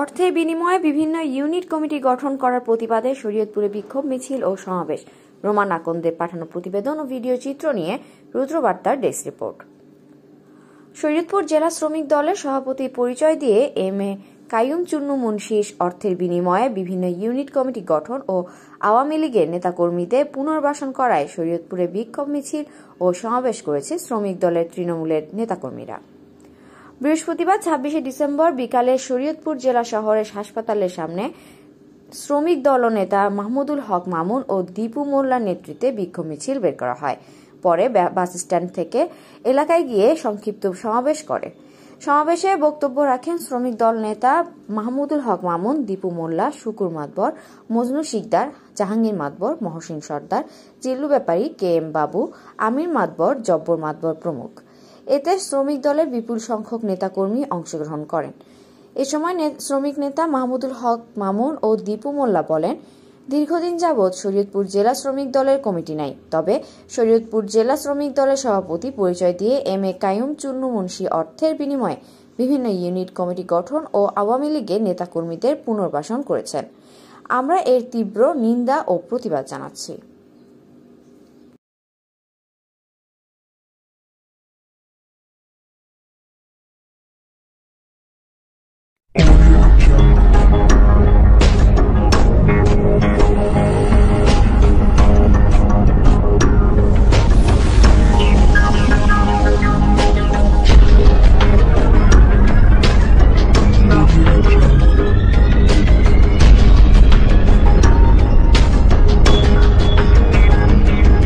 অর্থের বিনিময়ে বিভিন্ন ইউনিট কমিটি গঠন করার প্রতিবাদে শরীয়তপুরে বিক্ষোভ মিছিল ও সমাবেশ। রোমান আকন্দের পাঠানো প্রতিবেদন ও ভিডিও চিত্র নিয়ে রুদ্রবার্তার ডেস্ক রিপোর্ট। শরীয়তপুর জেলা শ্রমিক দলের সভাপতি পরিচয় দিয়ে এম এ কাইয়ুম চুন্নু মুন্সি অর্থের বিনিময়ে বিভিন্ন ইউনিট কমিটি গঠন ও আওয়ামী লীগের নেতাকর্মীদের পুনর্বাসন করায় শরীয়তপুরে বিক্ষোভ মিছিল ও সমাবেশ করেছে শ্রমিক দলের তৃণমূলের নেতাকর্মীরা। বৃহস্পতিবার ২৬শে ডিসেম্বর বিকালে শরীয়তপুর জেলা শহরের হাসপাতালের সামনে শ্রমিক দল নেতা মাহমুদুল হক মামুন ও দীপু মোল্লার নেতৃত্বে বিক্ষোভ মিছিল বের করা হয়। পরে বাস স্ট্যান্ড থেকে এলাকায় গিয়ে সংক্ষিপ্ত সমাবেশ করে। সমাবেশে বক্তব্য রাখেন শ্রমিক দল নেতা মাহমুদুল হক মামুন, দীপু মোল্লা, শুকুর মাতবর, মজনু শিকদার, জাহাঙ্গীর মাতবর, মহসিন সর্দার, জিল্লু ব্যাপারী, কে এম বাবু, আমির মাতবর, জব্বর মাতবর প্রমুখ। এতে শ্রমিক দলের বিপুল সংখ্যক নেতাকর্মী অংশগ্রহণ করেন। এ সময় শ্রমিক নেতা মাহমুদুল হক মামুন ও দীপু মোল্লা বলেন, দীর্ঘদিন যাবৎ শরীয়তপুর জেলা শ্রমিক দলের কমিটি নাই, তবে শরীয়তপুর জেলা শ্রমিক দলের সভাপতি পরিচয় দিয়ে এম এ কাইয়ুম চুন্নু মুন্সি অর্থের বিনিময়ে বিভিন্ন ইউনিট কমিটি গঠন ও আওয়ামী লীগের নেতাকর্মীদের পুনর্বাসন করেছেন। আমরা এর তীব্র নিন্দা ও প্রতিবাদ জানাচ্ছি।